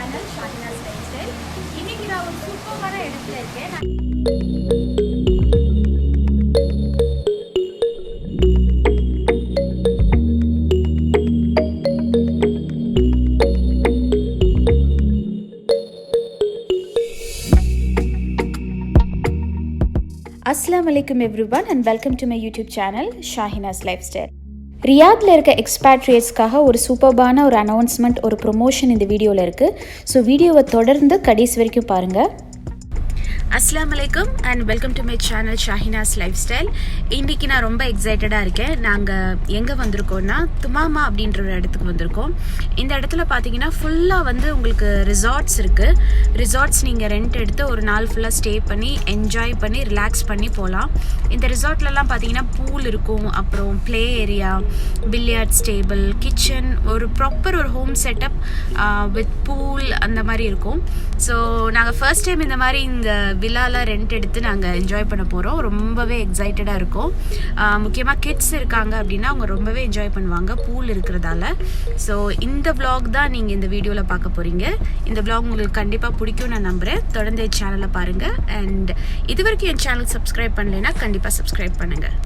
Channel Shahinas life style. இன்னைக்கு நான் ஒரு சூப்பரான இடத்துல இருக்கேன். Assalamu alaikum everyone and welcome to my YouTube channel Shahina's Lifestyle. ரியாத்தில் இருக்க எக்ஸ்பேட்ரியேட்ஸ்க்காக ஒரு சூப்பர்பான ஒரு அனௌன்ஸ்மெண்ட், ஒரு ப்ரொமோஷன் இந்த வீடியோவில் இருக்குது. ஸோ வீடியோவை தொடர்ந்து கடைசி வரைக்கும் பாருங்கள். அஸ்ஸலாமு அலைக்கும் and welcome to my channel Shahinas lifestyle. இன்றைக்கி நான் ரொம்ப எக்ஸைட்டடாக இருக்கேன். நாங்கள் எங்கே வந்திருக்கோன்னா துமாமா அப்படின்ற ஒரு இடத்துக்கு வந்திருக்கோம். இந்த இடத்துல பார்த்தீங்கன்னா ஃபுல்லாக வந்து உங்களுக்கு ரிசார்ட்ஸ் இருக்குது. ரிசார்ட்ஸ் நீங்கள் ரெண்ட் எடுத்து ஒரு நாள் ஃபுல்லாக ஸ்டே பண்ணி என்ஜாய் பண்ணி ரிலாக்ஸ் பண்ணி போகலாம். இந்த ரிசார்ட்லலாம் பார்த்தீங்கன்னா பூல் இருக்கும், அப்புறம் play area, billiards table, kitchen, ஒரு ப்ராப்பர் ஒரு ஹோம் செட்டப் வித் பூல் அந்த மாதிரி இருக்கும். ஸோ நாங்கள் ஃபர்ஸ்ட் டைம் இந்த மாதிரி இந்த வில்லாவில் ரெண்ட் எடுத்து நாங்கள் என்ஜாய் பண்ண போகிறோம். ரொம்பவே எக்ஸைட்டடாக இருக்கும். முக்கியமாக கிட்ஸ் இருக்காங்க அப்படின்னா அவங்க ரொம்பவே என்ஜாய் பண்ணுவாங்க பூல் இருக்கிறதால. ஸோ இந்த vlog தான் நீங்கள் இந்த வீடியோவில் பார்க்க போகிறீங்க. இந்த vlog உங்களுக்கு கண்டிப்பாக பிடிக்கும் நான் நம்புகிறேன். தொடர்ந்து என் சேனலை பாருங்கள். அண்ட் இது வரைக்கும் என் சேனல் சப்ஸ்கிரைப் பண்ணலைன்னா கண்டிப்பாக சப்ஸ்கிரைப் பண்ணுங்கள்.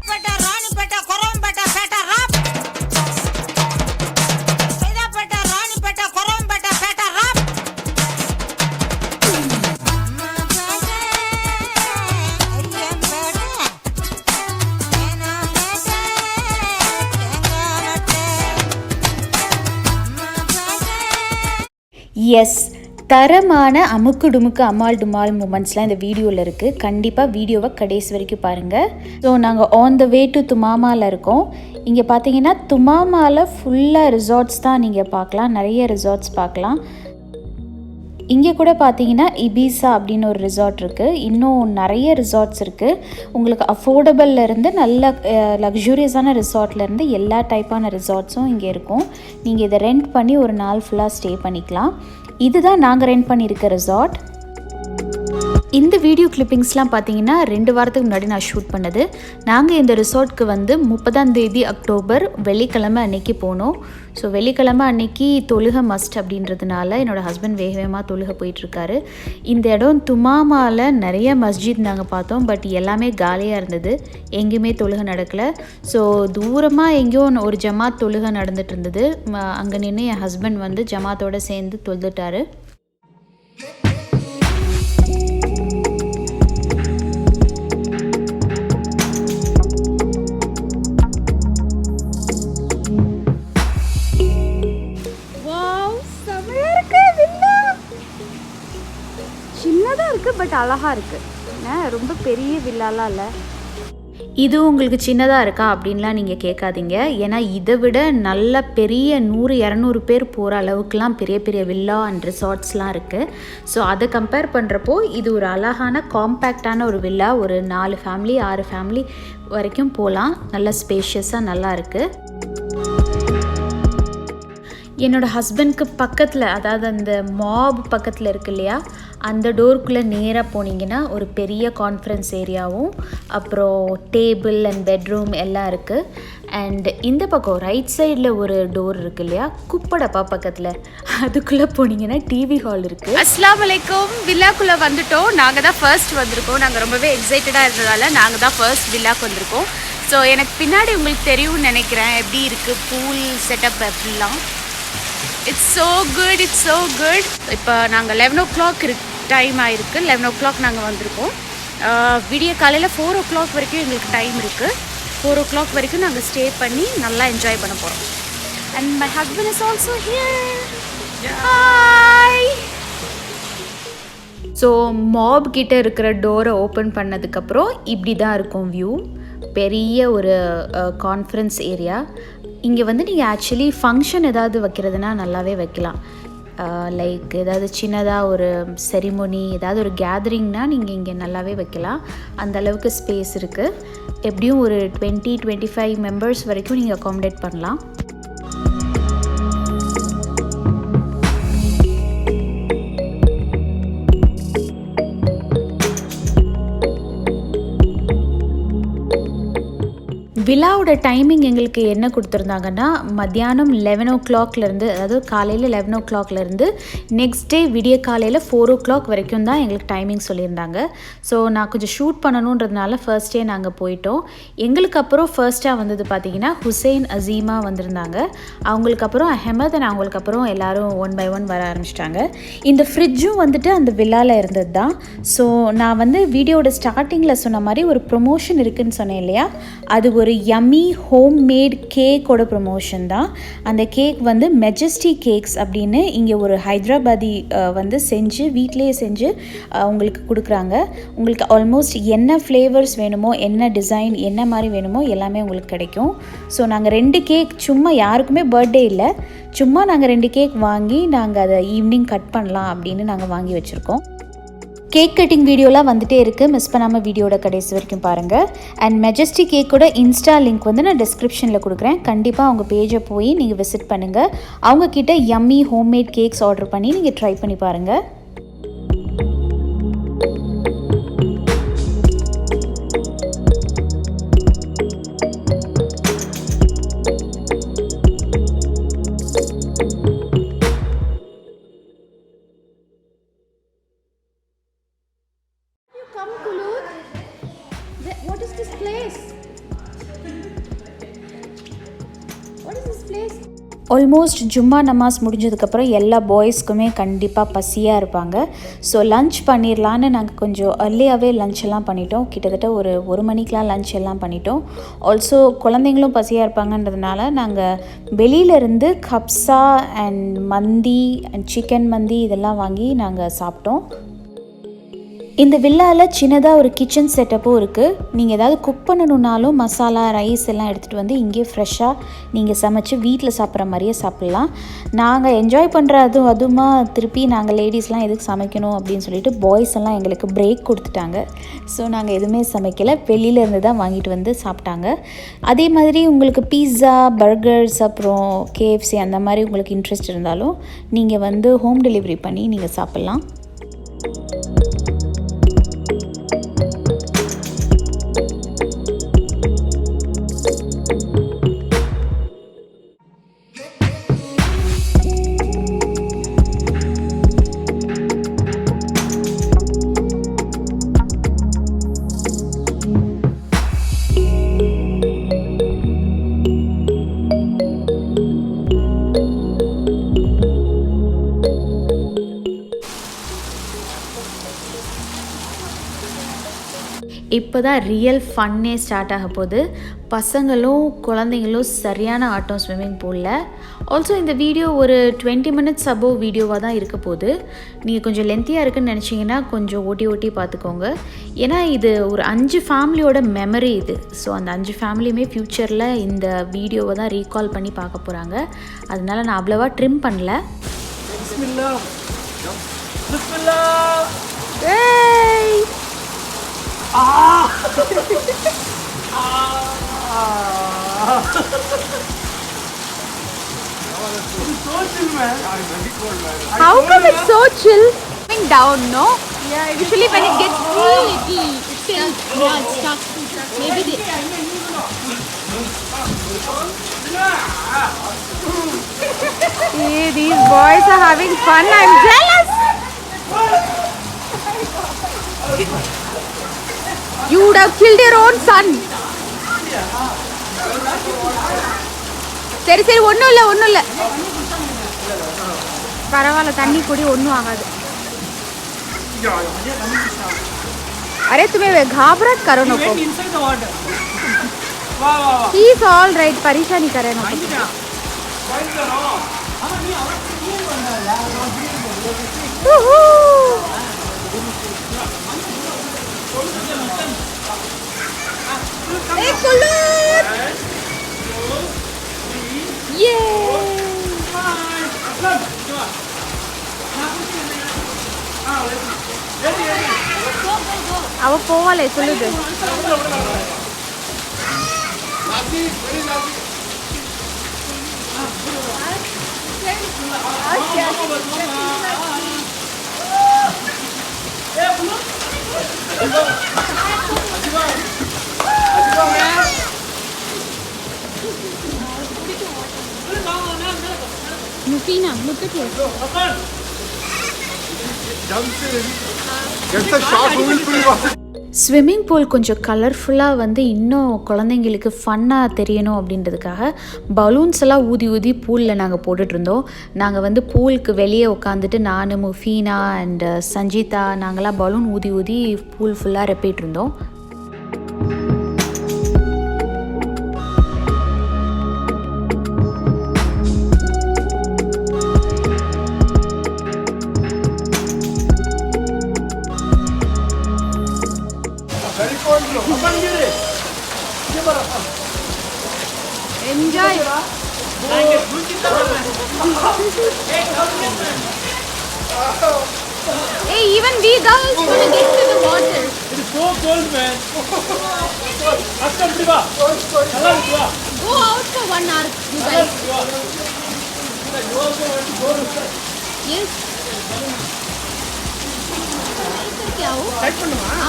எஸ், தரமான அமுக்கு டுமுக்கு அமால் டுமால் மூமெண்ட்ஸ்லாம் இந்த வீடியோவில் இருக்குது. கண்டிப்பாக வீடியோவை கடைசி வரைக்கும் பாருங்கள். ஸோ நாங்கள் ஆன் த வே டு துமாமாவில் இருக்கோம். இங்கே பார்த்தீங்கன்னா துமாமாவில் ஃபுல்லாக ரிசார்ட்ஸ் தான் நீங்கள் பார்க்கலாம். நிறைய ரிசார்ட்ஸ் பார்க்கலாம். இங்கே கூட பார்த்தீங்கன்னா இபீசா அப்படின்னு ஒரு ரிசார்ட் இருக்குது. இன்னும் நிறைய ரிசார்ட்ஸ் இருக்குது. உங்களுக்கு அஃபோர்டபுள்லேருந்து நல்ல லக்ஸூரியஸான ரிசார்ட்லேருந்து எல்லா டைப்பான ரிசார்ட்ஸும் இங்கே இருக்கும். நீங்கள் இதை ரெண்ட் பண்ணி ஒரு நாள் ஃபுல்லாக ஸ்டே பண்ணிக்கலாம். இதுதான் நாங்கள் ரெண்ட் பண்ணியிருக்க ரிசார்ட். இந்த வீடியோ கிளிப்பிங்ஸ்லாம் பார்த்தீங்கன்னா 2 வாரத்துக்கு முன்னாடி நான் ஷூட் பண்ணது. நாங்கள் இந்த ரிசார்ட்க்கு வந்து 30 அக்டோபர் வெள்ளிக்கிழமை அன்னைக்கு போனோம். ஸோ வெள்ளிக்கிழமை அன்னைக்கு தொழுகை மஸ்ட் அப்படின்றதுனால என்னோடய ஹஸ்பண்ட் வேகமாக தொழுகை போயிட்டுருக்காரு. இந்த இடம் துமாமாவில் நிறைய மஸ்ஜித் நாங்கள் பார்த்தோம். பட் எல்லாமே காலியாக இருந்தது, எங்கேயுமே தொழுகை நடக்கலை. ஸோ தூரமாக எங்கேயோ ஒரு ஜமாத் தொழுகை நடந்துட்டு இருந்தது. அங்கே நின்று என் ஹஸ்பண்ட் வந்து ஜமாத்தோடு சேர்ந்து தொழுதுட்டாரு. சின்னதாக இருக்குது பட் அழகாக இருக்குது. ரொம்ப பெரிய வில்லாலாம் இல்லை. இது உங்களுக்கு சின்னதாக இருக்கா அப்படின்லாம் நீங்கள் கேட்காதீங்க. ஏன்னா இதை விட நல்ல பெரிய 100-200 பேர் போகிற அளவுக்குலாம் பெரிய பெரிய வில்லா அண்ட் ரிசார்ட்ஸ்லாம் இருக்குது. ஸோ அதை கம்பேர் பண்ணுறப்போ இது ஒரு அழகான காம்பேக்டான ஒரு வில்லா. ஒரு 4 ஃபேமிலி 6 ஃபேமிலி வரைக்கும் போகலாம். நல்ல ஸ்பேஷியஸாக நல்லா இருக்குது. என்னோடய ஹஸ்பண்ட்க்கு பக்கத்தில், அதாவது அந்த மாப் பக்கத்தில் இருக்கு இல்லையா, அந்த டோருக்குள்ளே நேராக போனீங்கன்னா ஒரு பெரிய கான்ஃபரன்ஸ் ஏரியாவும் அப்புறம் டேபிள் அண்ட் பெட்ரூம் எல்லாம் இருக்குது. அண்ட் இந்த பக்கம் ரைட் சைடில் ஒரு டோர் இருக்குது இல்லையா, குப்படப்பா பக்கத்தில், அதுக்குள்ளே போனீங்கன்னா டிவி ஹால் இருக்குது. அஸ்ஸலாமு அலைக்கும். வில்லாக்குள்ளே வந்துட்டோம். நாங்கள் தான் ஃபர்ஸ்ட் வந்திருக்கோம். நாங்கள் ரொம்பவே எக்ஸைட்டடாக இருந்ததால் நாங்கள் தான் ஃபர்ஸ்ட் வில்லாக்கு வந்திருக்கோம். ஸோ எனக்கு பின்னாடி உங்களுக்கு தெரியும்னு நினைக்கிறேன் எப்படி இருக்குது பூல் செட்டப் அப்படிலாம். It's so good, it's so good. இப்போ நாங்கள் 11 o'clock டைம் ஆகிருக்கு. 11 o'clock நாங்கள் வந்திருக்கோம். விடிய காலையில் 4 o'clock வரைக்கும் எங்களுக்கு டைம் இருக்குது. 4 o'clock வரைக்கும் நாங்கள் ஸ்டே பண்ணி நல்லா என்ஜாய் பண்ண போகிறோம். And my husband is also here. Hi. So mop கிட்ட இருக்கிற டோரை ஓப்பன் பண்ணதுக்கப்புறம் இப்படி தான் இருக்கும் வியூ. பெரிய ஒரு கான்ஃபரன்ஸ் ஏரியா. இங்கே வந்து நீங்கள் ஆக்சுவலி ஃபங்க்ஷன் ஏதாவது வைக்கிறதுனா நல்லாவே வைக்கலாம். லைக் ஏதாவது சின்னதாக ஒரு செரிமோனி, ஏதாவது ஒரு கேதரிங்னால் நீங்கள் இங்கே நல்லாவே வைக்கலாம். அந்த அளவுக்கு ஸ்பேஸ் இருக்குது. எப்படியும் ஒரு 20-25 மெம்பர்ஸ் வரைக்கும் நீங்கள் அகாமடேட் பண்ணலாம். விழாவோட டைமிங் எங்களுக்கு என்ன கொடுத்துருந்தாங்கன்னா மத்தியானம் 11 o'clockலேருந்து, அதாவது காலையில் 11 o'clockலேருந்து நெக்ஸ்ட் டே விடிய காலையில் 4 o'clock வரைக்கும் தான் எங்களுக்கு டைமிங் சொல்லியிருந்தாங்க. ஸோ நான் கொஞ்சம் ஷூட் பண்ணணுன்றதுனால ஃபர்ஸ்ட் டே நாங்கள் போயிட்டோம். எங்களுக்கு அப்புறம் ஃபர்ஸ்ட்டாக வந்தது பார்த்திங்கன்னா ஹுசைன் அசீமா வந்திருந்தாங்க. அவங்களுக்கு அப்புறம் அஹமத் அண்ட் அவங்களுக்கு அப்புறம் எல்லோரும் 1 by 1 வர ஆரம்பிச்சிட்டாங்க. இந்த ஃப்ரிட்ஜும் வந்துட்டு அந்த விழாவில் இருந்தது தான். ஸோ நான் வந்து வீடியோட ஸ்டார்டிங்கில் சொன்ன மாதிரி ஒரு ப்ரொமோஷன் இருக்குதுன்னு சொன்னேன் இல்லையா, அது ஒரு யம்மி ஹோம் மேட் கேக்கோட ப்ரொமோஷன் தான். அந்த கேக் வந்து மெஜஸ்டி கேக்ஸ் அப்படின்னு இங்கே ஒரு ஹைதராபாதி வந்து செஞ்சு வீட்டிலேயே செஞ்சு உங்களுக்கு கொடுக்குறாங்க. உங்களுக்கு ஆல்மோஸ்ட் என்ன ஃப்ளேவர்ஸ் வேணுமோ, என்ன டிசைன், என்ன மாதிரி வேணுமோ எல்லாமே உங்களுக்கு கிடைக்கும். ஸோ நாங்கள் 2 கேக், சும்மா யாருக்குமே பர்த்டே இல்லை, சும்மா நாங்கள் 2 கேக் வாங்கி நாங்கள் அதை ஈவினிங் கட் பண்ணலாம் அப்படின்னு நாங்கள் வாங்கி வச்சுருக்கோம். கேக் கட்டிங் வீடியோலாம் வந்துகிட்டே இருக்குது, மிஸ் பண்ணாமல் வீடியோட கடைசி வரைக்கும் பாருங்கள். அண்ட் மெஜஸ்டி கேக்கோட இன்ஸ்டா லிங்க் வந்து நான் டிஸ்கிரிப்ஷனில் கொடுக்குறேன். கண்டிப்பாக அவங்க பேஜை போய் நீங்கள் விசிட் பண்ணுங்கள். அவங்கக்கிட்ட யம்மி ஹோம்மேட் கேக்ஸ் ஆர்டர் பண்ணி நீங்கள் ட்ரை பண்ணி பாருங்கள். ஆல்மோஸ்ட் ஜும்மா நமாஸ் முடிஞ்சதுக்கப்புறம் எல்லா பாய்ஸ்க்குமே கண்டிப்பாக பசியாக இருப்பாங்க. ஸோ லன்ச் பண்ணிடலான்னு நாங்கள் கொஞ்சம் அர்லியாகவே லன்ச் எல்லாம் பண்ணிட்டோம். கிட்டத்தட்ட ஒரு 1 மணிக்கெலாம் லன்ச் எல்லாம் பண்ணிட்டோம். ஆல்சோ குழந்தைங்களும் பசியாக இருப்பாங்கன்றதுனால நாங்கள் வெளியிலேருந்து கப்ஸா அண்ட் மந்தி அண்ட் சிக்கன் மந்தி இதெல்லாம் வாங்கி நாங்கள் சாப்பிட்டோம். இந்த வில்லாவில் சின்னதாக ஒரு கிச்சன் செட்டப்பும் இருக்குது. நீங்கள் ஏதாவது குக் பண்ணணுன்னாலும் மசாலா, ரைஸ் எல்லாம் எடுத்துகிட்டு வந்து இங்கேயே ஃப்ரெஷ்ஷாக நீங்கள் சமைச்சு வீட்டில் சாப்பிட்ற மாதிரியே சாப்பிட்லாம். நாங்கள் என்ஜாய் பண்ணுற அதுவுமா திருப்பி நாங்கள் லேடிஸ்லாம் எதுக்கு சமைக்கணும் அப்படின்னு சொல்லிட்டு பாய்ஸ் எல்லாம் எங்களுக்கு பிரேக் கொடுத்துட்டாங்க. ஸோ நாங்கள் எதுவுமே சமைக்கலை, வெளியிலேருந்து தான் வாங்கிட்டு வந்து சாப்பிட்டாங்க. அதே மாதிரி உங்களுக்கு பீஸா, பர்கர்ஸ், அப்புறம் KFC அந்த மாதிரி உங்களுக்கு இன்ட்ரெஸ்ட் இருந்தாலும் நீங்கள் வந்து ஹோம் டெலிவரி பண்ணி நீங்கள் சாப்பிட்லாம். இப்போ தான் ரியல் ஃபன்னே ஸ்டார்ட் ஆக போகுது. பசங்களும் குழந்தைங்களும் சரியான ஆட்டம் ஸ்விம்மிங் பூலில். ஆல்சோ இந்த வீடியோ ஒரு 20 minutes அபோவ் வீடியோவாக தான் இருக்க போகுது. நீங்கள் கொஞ்சம் லென்த்தியாக இருக்குன்னு நினச்சிங்கன்னா கொஞ்சம் ஓட்டி பார்த்துக்கோங்க. ஏன்னா இது ஒரு 5 ஃபேமிலியோட மெமரி இது. ஸோ அந்த 5 ஃபேமிலியுமே ஃப்யூச்சரில் இந்த வீடியோவை தான் ரீகால் பண்ணி பார்க்க போகிறாங்க. அதனால நான் அவ்வளோவா ட்ரிம் பண்ணல. How come it's so chill? Going down, no? Yeah. Usually when it gets full, it's still it's stuck. Maybe they. See, these boys are having fun. I'm jealous. You would have killed your own son. சரி ஒன்றும் இல்லை பரவாயில்ல, தண்ணி குடி, ஒன்றும் ஆகாது. अरे तुम्हें घाबराहट करो नको. He is all right, परेशानी करे नको. அவ போவாளே சொல்லுது. Mufina, look at here. Jumps in. Gets a shot. Who will pull you? Swimming pool கொஞ்சம் கலர்ஃபுல்லாக வந்து இன்னும் குழந்தைங்களுக்கு ஃபன்னாக தெரியணும் அப்படின்றதுக்காக பலூன்ஸ் எல்லாம் ஊதி ஊதி பூலில் நாங்கள் போட்டுட்ருந்தோம். நாங்கள் வந்து பூலுக்கு வெளியே உட்காந்துட்டு நான், முஃபீனா அண்ட் சஞ்சிதா நாங்களாம் பலூன் ஊதி ஊதி பூல் ஃபுல்லாக ரெப்பிட்டு இருந்தோம். Enjoy. Hey, even we girls gonna get to the water. It is so cold, man. Go out for 1 hour, you guys. Yes. क्या हो?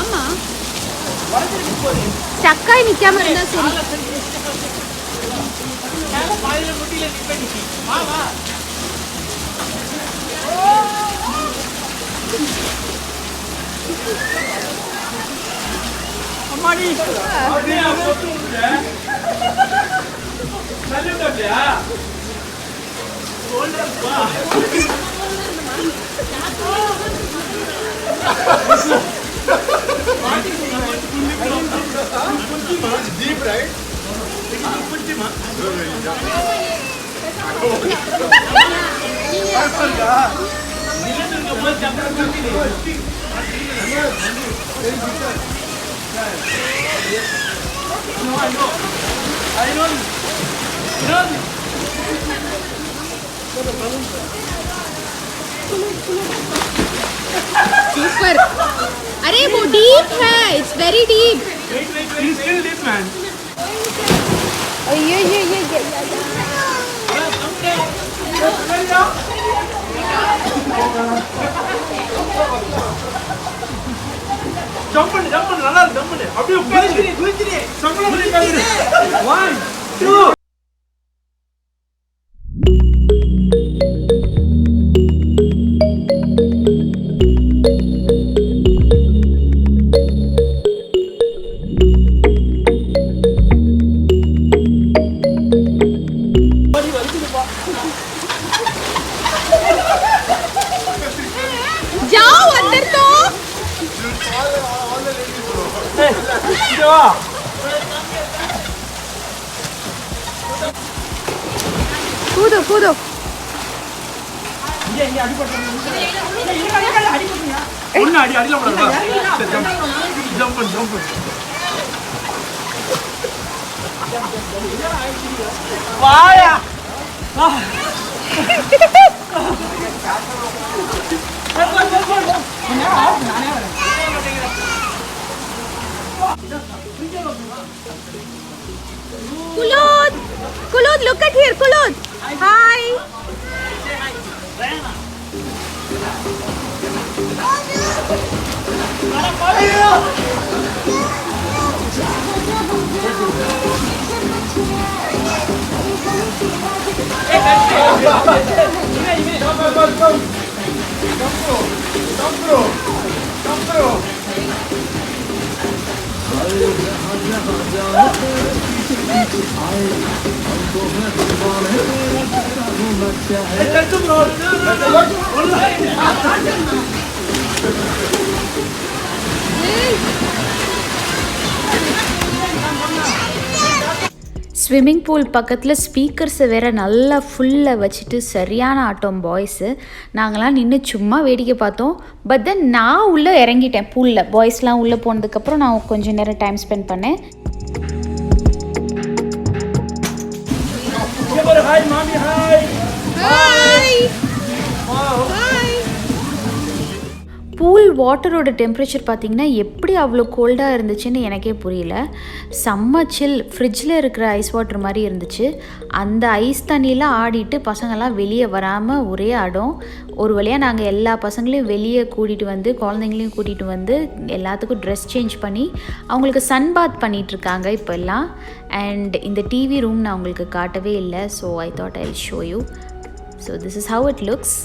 ஆமா. சக்காய் நிக்காம இருந்தா சரி. அம்மாடி It's deep, right? Super. अरे वो deep है. It's very deep. He's still deep, man. Jump பண்ணு நல்லா ஜம்ப் பண்ணு அப்படியே குதிச்சிரே சம்பளம் பண்ணி காயிரு 1 2 जाओ अंदर तो. कूदो कूदो. ஒண்ணு அடில போடுறா ஜம்ப் வாயா Kulud, look at here, Kulud. Hi. Swimming pool பக்கத்தில் ஸ்பீக்கர்ஸை வேற நல்லா ஃபுல்லாக வச்சுட்டு சரியான ஆட்டம் பாய்ஸு. நாங்களாம் நின்று சும்மா வேடிக்கை பார்த்தோம். பட் தென் நான் உள்ளே இறங்கிட்டேன் பூலில். பாய்ஸ்லாம் உள்ளே போனதுக்கப்புறம் நான் கொஞ்சம் நேரம் டைம் ஸ்பெண்ட் பண்ணேன். ஹாய் மாமி ஹாய் Hi. Hi. பூல் வாட்டரோட டெம்பரேச்சர் பார்த்திங்கன்னா எப்படி அவ்வளோ கோல்டாக இருந்துச்சுன்னு எனக்கே புரியல. செம்ம சில். ஃப்ரிட்ஜில் இருக்கிற ஐஸ் வாட்டர் மாதிரி இருந்துச்சு. அந்த ஐஸ் தண்ணியெலாம் ஆடிட்டு பசங்கள்லாம் வெளியே வராமல் ஒரே ஆடம். ஒரு வழியாக நாங்கள் எல்லா பசங்களையும் வெளியே கூட்டிகிட்டு வந்து குழந்தைங்களையும் கூட்டிகிட்டு வந்து எல்லாத்துக்கும் ட்ரெஸ் சேஞ்ச் பண்ணி அவங்களுக்கு சன் பாத் பண்ணிகிட்ருக்காங்க இப்போ எல்லாம். அண்ட் இந்த டிவி ரூம் நான் உங்களுக்கு காட்டவே இல்லை. So I thought I will show you. So this is how it looks.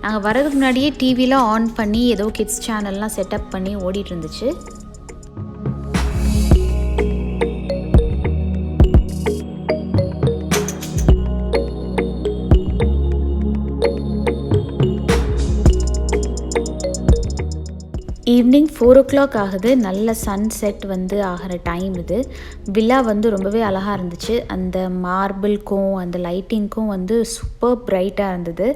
நாங்கள் வரதுக்கு முன்னாடியே டிவிலாம் ஆன் பண்ணி ஏதோ கிட்ஸ் சேனல்லாம் செட்டப் பண்ணி ஓடிட்டு இருந்துச்சு. ஈவினிங் 4 o'clock ஆகுது. நல்ல சன்செட் வந்து ஆகிற டைம் இது. வில்லா வந்து ரொம்பவே அழகாக இருந்துச்சு. அந்த மார்பிள்க்கும் அந்த லைட்டிங்க்கும் வந்து சூப்பர் பிரைட்டாக இருந்தது.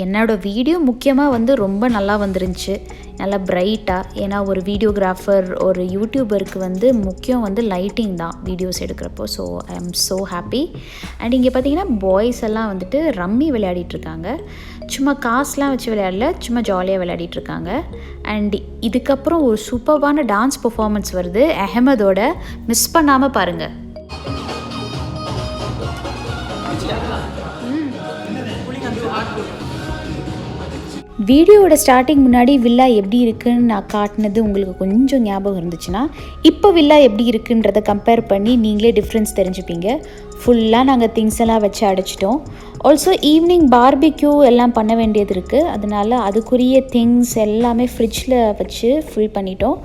என்னோடய வீடியோ முக்கியமாக வந்து ரொம்ப நல்லா வந்துருந்துச்சு, நல்லா பிரைட்டாக. ஏன்னா ஒரு வீடியோகிராஃபர் ஒரு யூடியூபருக்கு வந்து முக்கியம் வந்து லைட்டிங் தான் வீடியோஸ் எடுக்கிறப்போ. So I am so happy. And இங்கே பார்த்தீங்கன்னா பாய்ஸ் எல்லாம் வந்துட்டு ரம்மி விளையாடிட்டுருக்காங்க. சும்மா காசுலாம் வச்சு விளையாடல, சும்மா ஜாலியாக விளையாடிட்டுருக்காங்க. அண்ட் இதுக்கப்புறம் ஒரு சூப்பர்வான டான்ஸ் பர்ஃபார்மன்ஸ் வருது அஹமதோட. மிஸ் பண்ணாமல் பாருங்கள். வீடியோவோட ஸ்டார்டிங் முன்னாடி வில்லா எப்படி இருக்குன்னு நான் காட்டினது உங்களுக்கு கொஞ்சம் ஞாபகம் இருந்துச்சுன்னா, இப்போ வில்லா எப்படி இருக்குன்றதை கம்பேர் பண்ணி நீங்களே டிஃப்ரென்ஸ் தெரிஞ்சுப்பீங்க. ஃபுல்லாக நாங்கள் திங்ஸ் எல்லாம் வச்சு அடைச்சிட்டோம். ஆல்சோ ஈவினிங் பார்பிக்யூ எல்லாம் பண்ண வேண்டியது இருக்குது. அதனால் அதுக்குரிய திங்ஸ் எல்லாமே ஃப்ரிட்ஜில் வச்சு ஃபில் பண்ணிட்டோம்.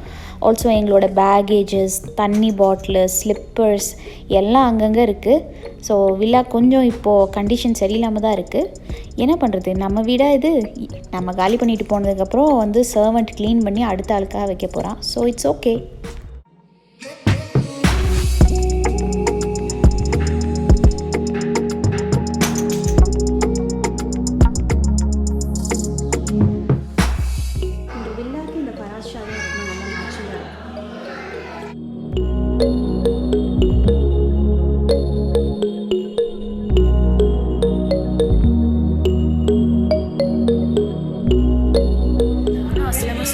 ஆல்சோ எங்களோட பேகேஜஸ், தண்ணி பாட்டிலு, ஸ்லிப்பர்ஸ் எல்லாம் அங்கங்கே இருக்குது. ஸோ வில்லா கொஞ்சம் இப்போது கண்டிஷன் சரியில்லாமல் தான் இருக்குது. என்ன பண்ணுறது, நம்ம வீடாக இது. நம்ம காலி பண்ணிட்டு போனதுக்கப்புறம் வந்து சர்வெண்ட் க்ளீன் பண்ணி அடுத்த ஆளுக்காக வைக்க போகிறான். So it's okay.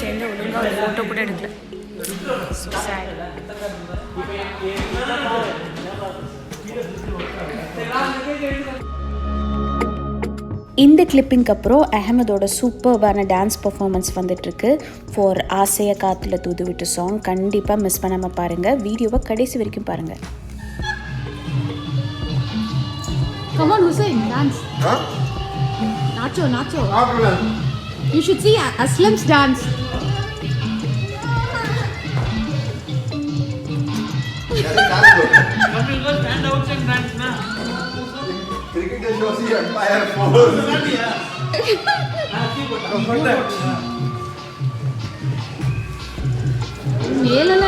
சேர்ந்து ஒழுங்காக ஒரு ஃபோட்டோ கூட எடுக்கல. So sad. இந்த கிளிப்பிங்க்கு அப்புறம் அஹமதோட சூப்பர்வான டான்ஸ் பர்ஃபார்மன்ஸ் வந்துட்டுருக்கு. ஃபார் ஆசைய காற்றுல தூது விட்டு சாங் கண்டிப்பாக மிஸ் பண்ணாமல் பாருங்கள். வீடியோவை கடைசி வரைக்கும் பாருங்கள். Come on, Hussein, dance. Huh? Nacho, nacho. After You should see Aslam's dance. Stand outside dance na. cricket show see empire force. மேலல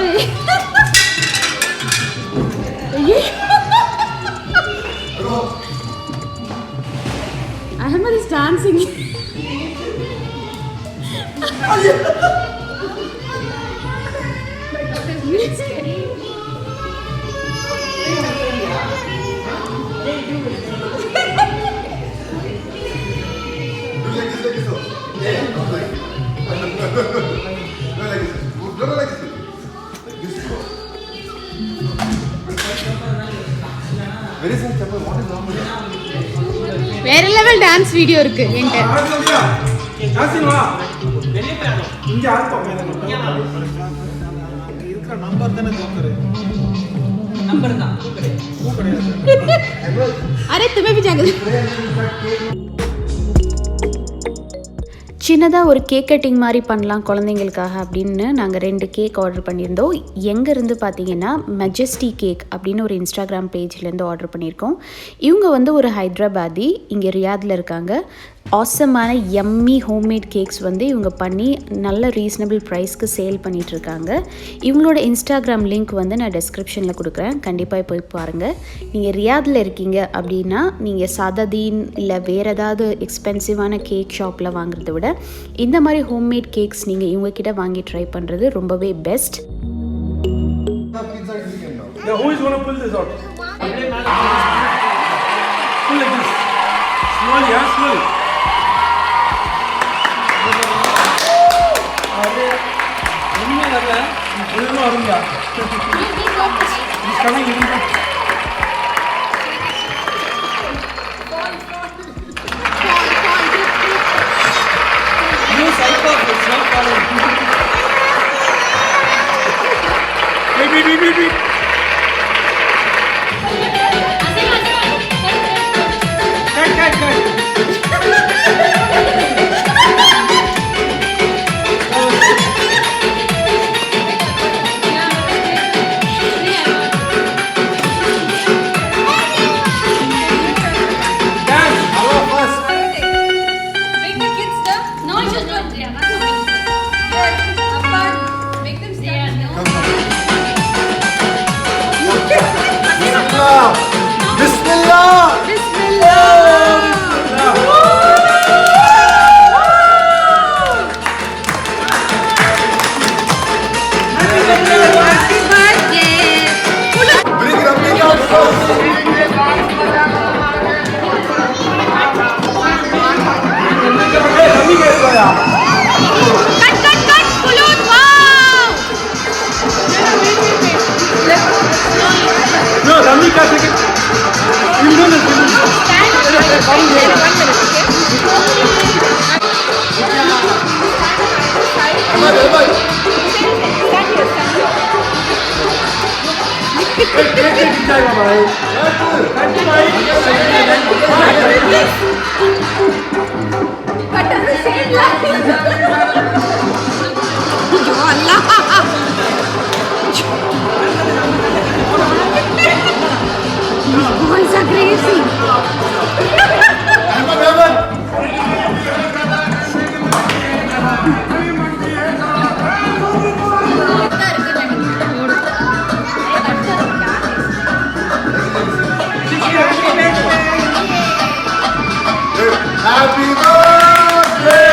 Ahmed is dancing. வேற லெவல் டான்ஸ் வீடியோ இருக்கு என்கிட்ட. இங்க ஆல்பம் இருக்கிற நம்பர் தானே ஜோக்கர். நம்பர் தான் array तुम्हें भी जाकर சின்னதாக ஒரு கேக் கட்டிங் மாதிரி பண்ணலாம் குழந்தைங்களுக்காக அப்படின்னு நாங்கள் 2 கேக் ஆர்டர் பண்ணியிருந்தோம். எங்கேருந்து பார்த்தீங்கன்னா மெஜஸ்டி கேக் அப்படின்னு ஒரு இன்ஸ்டாகிராம் பேஜ்லேருந்து ஆர்டர் பண்ணியிருக்கோம். இவங்க வந்து ஒரு ஹைதராபாதி, இங்கே ரியாதில் இருக்காங்க. ஆசமான எம்மி ஹோம்மேட் கேக்ஸ் வந்து இவங்க பண்ணி நல்ல ரீசனபிள் ப்ரைஸ்க்கு சேல் பண்ணிகிட்ருக்காங்க. இவங்களோட இன்ஸ்டாகிராம் லிங்க் வந்து நான் டிஸ்கிரிப்ஷனில் கொடுக்குறேன், கண்டிப்பாக போய் பாருங்கள். நீங்கள் ரியாதில் இருக்கீங்க அப்படின்னா நீங்கள் சததீன் இல்லை வேறு ஏதாவது எக்ஸ்பென்சிவான கேக் ஷாப்பில் வாங்குறத விட இந்த மாதிரி ஹோம்மேட் கேக்ஸ் நீங்கள் இவங்கக்கிட்ட வாங்கி ட்ரை பண்ணுறது ரொம்பவே best. Yeah, who is going to pull this out? Pull like this. Small, yeah, small. अरे इनमें लगा है इधर आऊंगा He's coming in. You psycho, it's not falling. Beep. Cut. cut, balloon, wow! No, Ramika, second. You know this. One minute, okay? But at the same line. These boys are crazy. Happy birthday!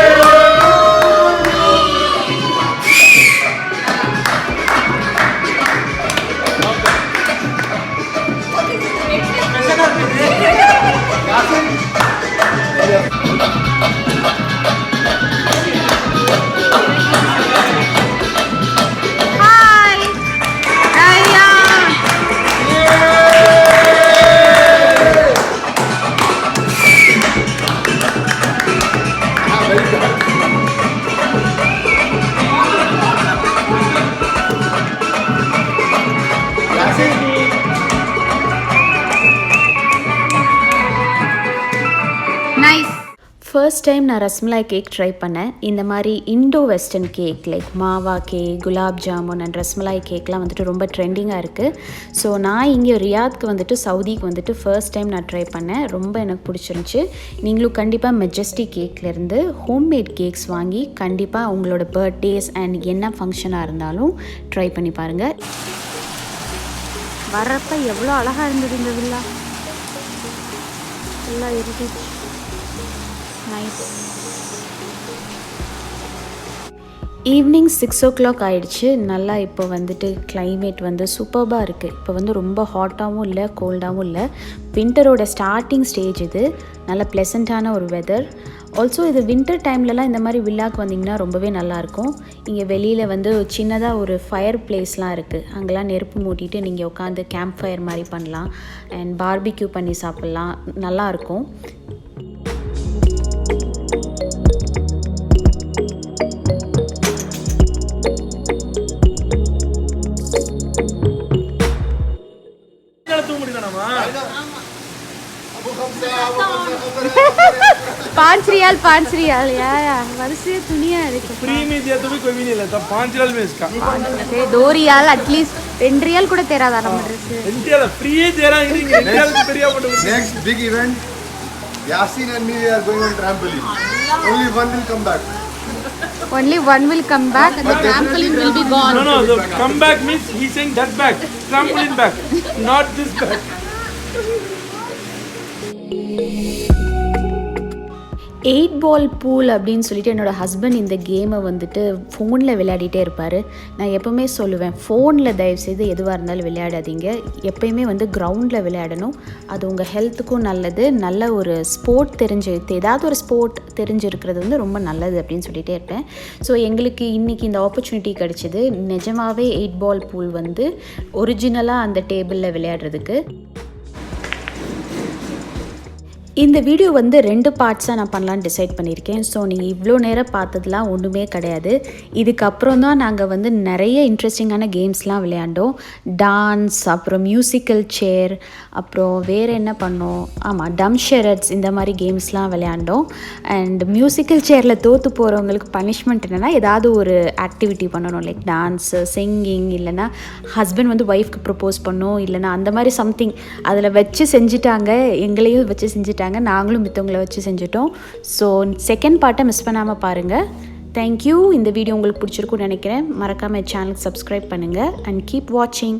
Hi. Nice. First time நான் rasmalai cake try பண்ணேன். இந்த மாதிரி Indo western cake like Mala cake, gulab jamun and rasmalai கேக்லாம் வந்துட்டு ரொம்ப ட்ரெண்டிங்காக இருக்குது. So நான் இங்கே ரியாத்க்கு வந்துட்டு சவுதிக்கு வந்துட்டு ஃபர்ஸ்ட் டைம் நான் ட்ரை பண்ணேன். ரொம்ப எனக்கு பிடிச்சிருந்துச்சி. நீங்களும் கண்டிப்பாக மெஜஸ்டிக் கேக்லேருந்து ஹோம்மேட் கேக்ஸ் வாங்கி கண்டிப்பாக உங்களோட பர்த்டேஸ் அண்ட் என்ன ஃபங்க்ஷனாக இருந்தாலும் ட்ரை பண்ணி பாருங்கள். வரப்ப எவ்வளோ அழகாக இருந்தது இந்த வில்லா. எல்லாம் இருந்துச்சு. நைஸ். ஈவினிங் 6 o'clock ஆகிடுச்சு. நல்லா இப்போ வந்துட்டு கிளைமேட் வந்து சூப்பர்பாக இருக்குது. இப்போ வந்து ரொம்ப ஹாட்டாகவும் இல்லை, கோல்டாகவும் இல்லை. வின்டரோட ஸ்டார்டிங் ஸ்டேஜ் இது. நல்ல ப்ளசண்ட்டான ஒரு வெதர். ஆல்சோ இது வின்டர் டைம்லலாம் இந்த மாதிரி வில்லாக்கு வந்திங்கன்னா ரொம்பவே நல்லாயிருக்கும். இங்கே வெளியில் வந்து சின்னதாக ஒரு ஃபயர் பிளேஸ்லாம் இருக்குது. அங்கெல்லாம் நெருப்பு மூட்டிட்டு நீங்கள் உட்காந்து கேம்ப் ஃபயர் மாதிரி பண்ணலாம் அண்ட் பார்பிக்யூ பண்ணி சாப்பிட்லாம். நல்லாயிருக்கும். पाँच रियाल यार वैसे दुनिया है देखो फ्री में दिया तो भी कोई भी नहीं लेता. 5 रियाल में इसका 2 रियाल एटलीस्ट 2 रियाल கூட தேராதா நம்ம Dress 2 रियाल फ्री दे रहा है. 2 रियाल பெரிய போட்டு. Next big event, Yasin and me are going on trampoline. Only one will come back. only one will come back and the trampoline will be gone. No, the comeback means he's saying that back, trampoline back, not this back. 8 ball pool அப்படின்னு சொல்லிட்டு என்னோடய husband இந்த கேமை வந்துட்டு ஃபோனில் விளையாடிட்டே இருப்பார். நான் எப்போவுமே சொல்லுவேன், ஃபோனில் தயவுசெய்து எதுவாக இருந்தாலும் விளையாடாதீங்க. எப்போயுமே வந்து கிரவுண்டில் விளையாடணும். அது உங்கள் ஹெல்த்துக்கும் நல்லது. நல்ல ஒரு ஸ்போர்ட் ஏதாவது ஒரு ஸ்போர்ட் தெரிஞ்சிருக்கிறது வந்து ரொம்ப நல்லது அப்படின்னு சொல்லிகிட்டே இருப்பேன். ஸோ எங்களுக்கு இன்றைக்கி இந்த ஆப்பர்ச்சுனிட்டி கிடச்சிது. நிஜமாகவே 8 ball pool வந்து ஒரிஜினலாக அந்த டேபிளில் விளையாடுறதுக்கு. இந்த வீடியோ வந்து 2 பார்ட்ஸாக நான் பண்ணலான்னு டிசைட் பண்ணியிருக்கேன். ஸோ நீங்கள் இவ்வளோ நேரம் பார்த்ததுலாம் ஒன்றுமே கிடையாது. இதுக்கப்புறம் தான் நாங்கள் வந்து நிறைய இன்ட்ரெஸ்டிங்கான கேம்ஸ்லாம் விளையாண்டோம். டான்ஸ், அப்புறம் மியூசிக்கல் சேர், அப்புறம் வேறு என்ன பண்ணோம், ஆமாம் டம் ஷெரட்ஸ், இந்த மாதிரி கேம்ஸ்லாம் விளையாண்டோம். அண்ட் மியூசிக்கல் சேரில் தோற்று போகிறவங்களுக்கு பனிஷ்மெண்ட் என்னென்னா ஏதாவது ஒரு ஆக்டிவிட்டி பண்ணணும், லைக் டான்ஸு, சிங்கிங், இல்லைனா ஹஸ்பண்ட் வந்து ஒய்ஃப்க்கு ப்ரப்போஸ் பண்ணோம், இல்லைனா அந்த மாதிரி சம்திங் அதில் வச்சு செஞ்சுட்டாங்க. எங்களையும் வச்சு செஞ்சுட்டாங்க, நாங்களும் மித்தவங்களை வச்சு செஞ்சுட்டோம். ஸோ செகண்ட் பார்ட்டை மிஸ் பண்ணாமல் பாருங்கள். தேங்க்யூ. இந்த வீடியோ உங்களுக்கு பிடிச்சிருக்குன்னு நினைக்கிறேன். மறக்காமல் சேனலுக்கு சப்ஸ்கிரைப் பண்ணுங்கள் அண்ட் கீப் வாட்சிங்.